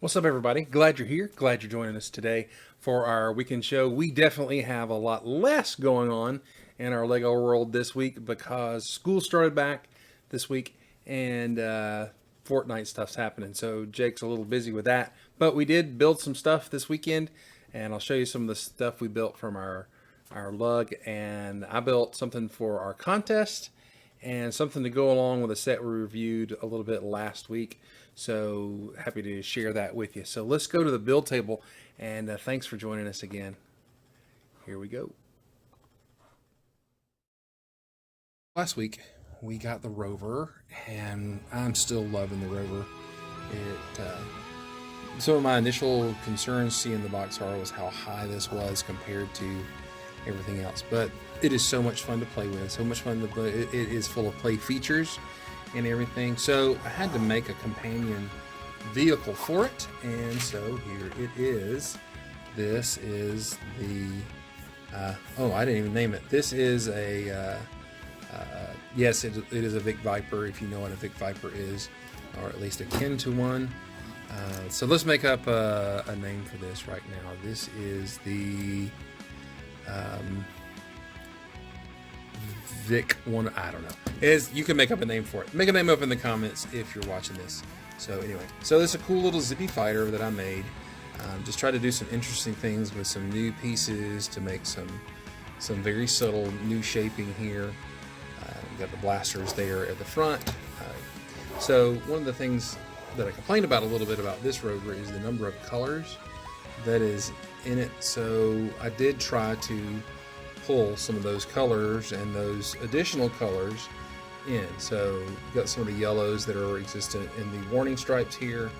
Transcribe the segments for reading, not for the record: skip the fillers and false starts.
What's up, everybody? Glad you're here. Glad you're joining us today for our weekend show. We definitely have a lot less going on in our Lego world this week because school started back this week and Fortnite stuff's happening. So Jake's a little busy with that. But we did build some stuff this weekend, and I'll show you some of the stuff we built from our lug. And I built something for our contest and something to go along with a set we reviewed a little bit last week. So happy to share that with you. So let's go to the build table, and thanks for joining us again. Here we go. Last week we got the rover, and I'm still loving the rover. Some of my initial concerns seeing the box art was how high this was compared to everything else, but it is so much fun to play with. So much fun to play. It is full of play features and everything. So I had to make a companion vehicle for it, and so here it is. This is the oh, I didn't even name it. This is a yes, it is a Vic Viper, if you know what a Vic Viper is, or at least akin to one. So let's make up a name for this right now. This is the Vic one. I don't know. You can make up a name for it. Make a name up in the comments if you're watching this. So anyway, so this is a cool little zippy fighter that I made. Just try to do some interesting things with some new pieces to make some very subtle new shaping here. Got the blasters there at the front. So one of the things that I complained about a little bit about this rover is the number of colors that is in it. So I did try to pull some of those colors and those additional colors in. So got some of the yellows that are existent in the warning stripes here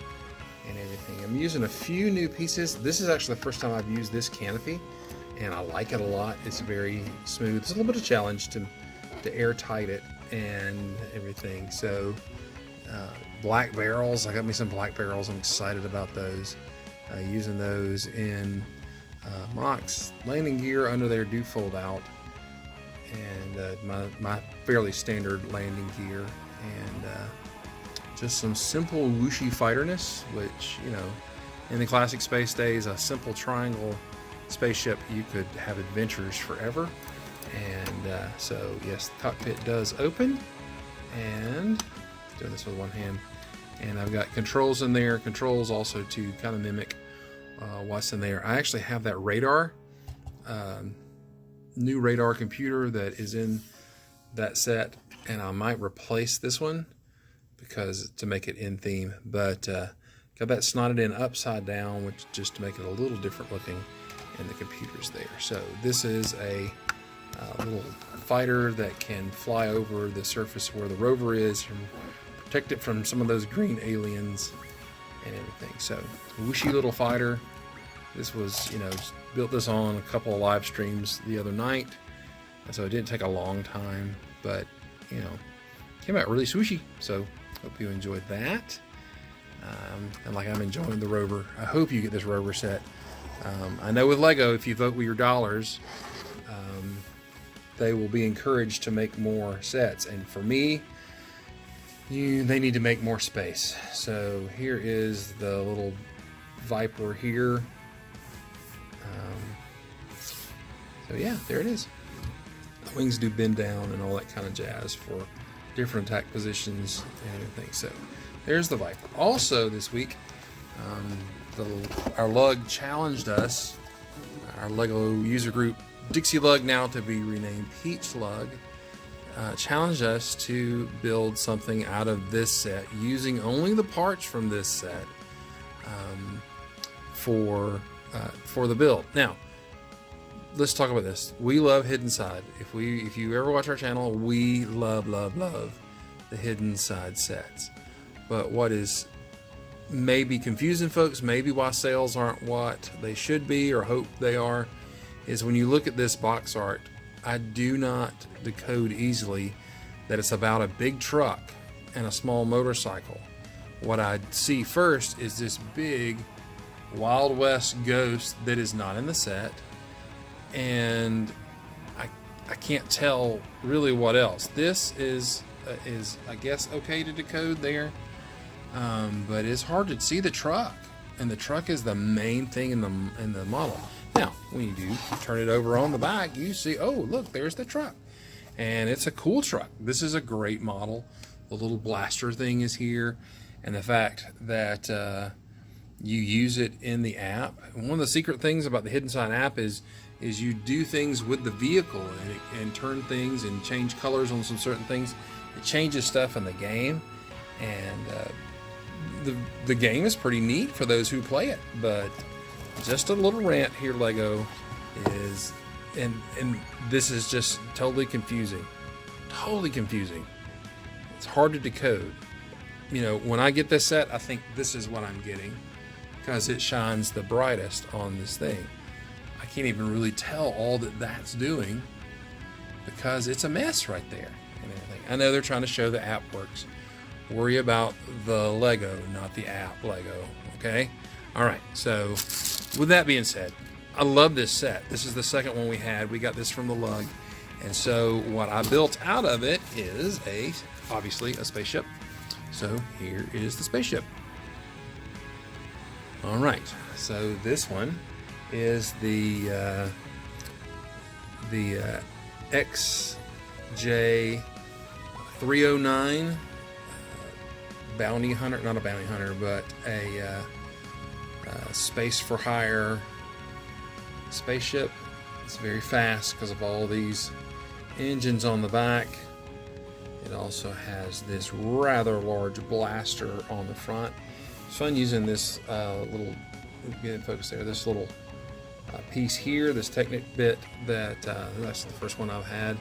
and everything. I'm using a few new pieces. This is actually the first time I've used this canopy, and I like it a lot. It's very smooth. It's a little bit of a challenge to airtight it and everything. So black barrels, I got me some black barrels. I'm excited about those. Using those in Mock's landing gear under there do fold out, and my fairly standard landing gear, and just some simple whooshy fighterness, which, you know, in the classic space days, a simple triangle spaceship, you could have adventures forever. And so yes, the cockpit does open, and doing this with one hand, and I've got controls in there, controls also to kind of mimic what's in there. I actually have that radar, new radar computer that is in that set, and I might replace this one because to make it in theme, but got that snotted in upside down, which just to make it a little different looking, and the computer's there. So this is a little fighter that can fly over the surface where the rover is and protect it from some of those green aliens and everything. So whooshy little fighter. This was, you know, built this on a couple of live streams the other night, and so it didn't take a long time, but, you know, came out really swooshy. So hope you enjoyed that, and like I'm enjoying the rover. I hope you get this rover set. I know with Lego, if you vote with your dollars, they will be encouraged to make more sets, and for me, they need to make more space. So here is the little Viper here. So yeah, there it is. The wings do bend down and all that kind of jazz for different attack positions and everything. So there's the Viper. Also this week, our lug challenged us, our Lego user group, Dixie Lug, now to be renamed Peach Lug, challenged us to build something out of this set using only the parts from this set for the build. Now, let's talk about this. We love Hidden Side. If you ever watch our channel, we love the Hidden Side sets. But what is maybe confusing folks, maybe why sales aren't what they should be or hope they are, is when you look at this box art, I do not decode easily that it's about a big truck and a small motorcycle. What I see first is this big Wild West ghost that is not in the set, and I can't tell really what else. This is I guess okay to decode there, but it's hard to see the truck. and the truck is the main thing in the model. Now, when you do turn it over on the back, you see, oh, look, there's the truck. And it's a cool truck. This is a great model. The little blaster thing is here. And the fact that you use it in the app. And one of the secret things about the Hidden Side app is you do things with the vehicle and turn things and change colors on some certain things. It changes stuff in the game. And the game is pretty neat for those who play it. But just a little rant here, Lego, is... And this is just totally confusing. Totally confusing. It's hard to decode. You know, when I get this set, I think this is what I'm getting because it shines the brightest on this thing. I can't even really tell all that that's doing because it's a mess right there and everything. I know they're trying to show the app works. Worry about the Lego, not the app Lego. Okay? All right. So with that being said, I love this set. This is the second one we had. We got this from the lug. And so what I built out of it is obviously a spaceship. So here is the spaceship. All right. So this one is the XJ309 bounty hunter, not a bounty hunter, but a space for hire spaceship. It's very fast because of all these engines on the back. It also has this rather large blaster on the front. It's fun using this little, get it focused there, this little piece here, this Technic bit that that's the first one I've had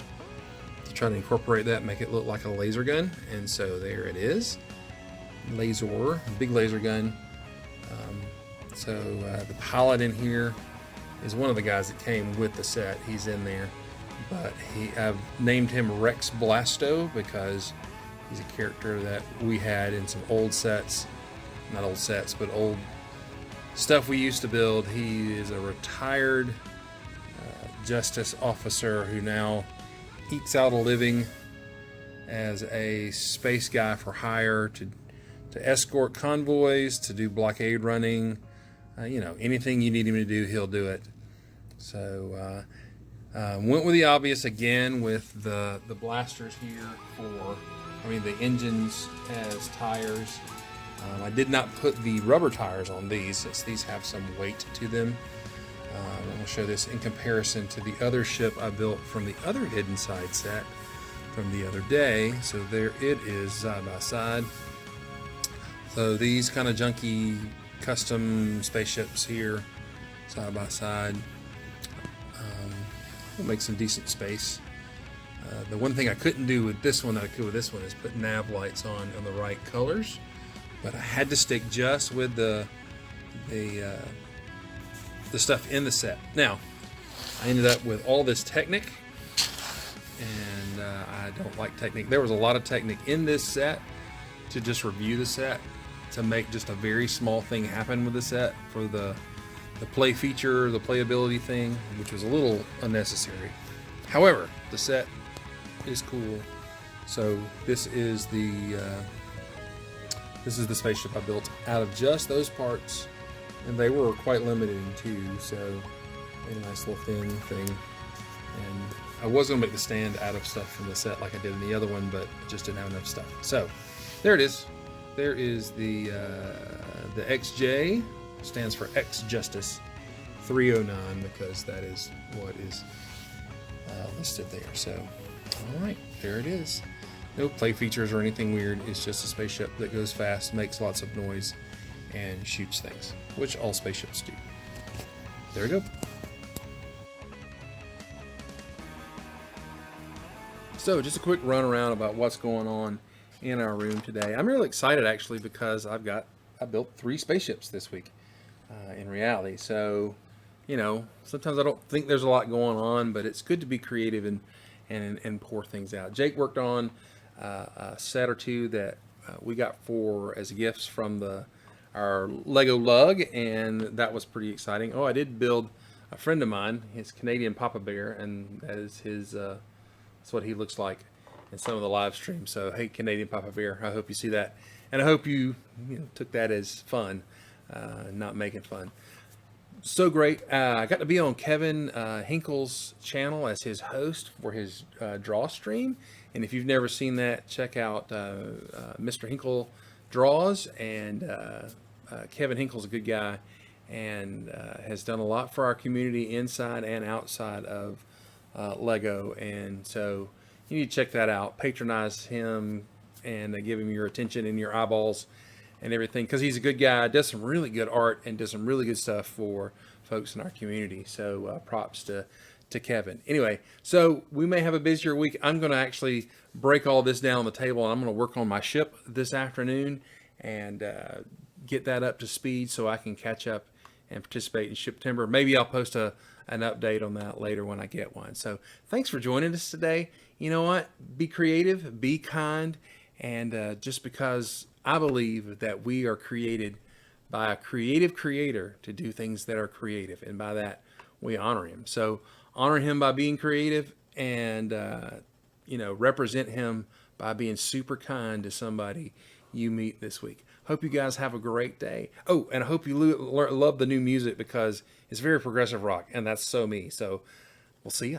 to try to incorporate that, make it look like a laser gun. And so there it is, laser, big laser gun. So the pilot in here is one of the guys that came with the set. He's in there, but I've named him Rex Blasto because he's a character that we had in some old sets, not old sets, but old stuff we used to build. He is a retired justice officer who now ekes out a living as a space guy for hire to escort convoys, to do blockade running. You know, anything you need him to do, he'll do it. So went with the obvious again with the blasters here the engines as tires. I did not put the rubber tires on these since these have some weight to them. I'm going to show this in comparison to the other ship I built from the other Hidden Side set from the other day. So there it is, side by side. So these kind of junky custom spaceships here, side by side. We'll make some decent space. The one thing I couldn't do with this one that I could with this one is put nav lights on the right colors, but I had to stick just with the stuff in the set. Now, I ended up with all this Technic, and I don't like Technic. There was a lot of Technic in this set to just review the set, to make just a very small thing happen with the set for the play feature, the playability thing, which was a little unnecessary. However, the set is cool. So this is the spaceship I built out of just those parts, and they were quite limited too. So a nice little thin thing. And I was gonna make the stand out of stuff from the set like I did in the other one, but I just didn't have enough stuff. So there it is. There is the XJ. Stands for X Justice 309 because that is what is listed there. So, all right, there it is. No play features or anything weird. It's just a spaceship that goes fast, makes lots of noise, and shoots things, which all spaceships do. There we go. So, just a quick run around about what's going on in our room today. I'm really excited actually because I built 3 spaceships this week. In reality, so you know, sometimes I don't think there's a lot going on, but it's good to be creative and pour things out. Jake worked on a set or two that we got as gifts from our Lego lug, and that was pretty exciting. Oh, I did build a friend of mine, his Canadian Papa Bear, and that is his that's what he looks like in some of the live streams. So hey, Canadian Papa Bear, I hope you see that, and I hope you took that as fun. not making fun. So great. I got to be on Kevin Hinkle's channel as his host for his draw stream. And if you've never seen that, check out Mr. Hinkle Draws. And Kevin Hinkle's a good guy and has done a lot for our community inside and outside of Lego. And so you need to check that out. Patronize him and give him your attention and your eyeballs and everything, because he's a good guy, does some really good art and does some really good stuff for folks in our community. So props to Kevin. Anyway, so we may have a busier week. I'm going to actually break all this down on the table. I'm going to work on my ship this afternoon and get that up to speed so I can catch up and participate in Ship Timber. Maybe I'll post an update on that later when I get one. So thanks for joining us today. You know what? Be creative, be kind, and just because I believe that we are created by a creative creator to do things that are creative, and by that we honor him. So honor him by being creative, and represent him by being super kind to somebody you meet this week. Hope you guys have a great day. Oh, and I hope you love the new music, because it's very progressive rock, and that's so me. So we'll see ya.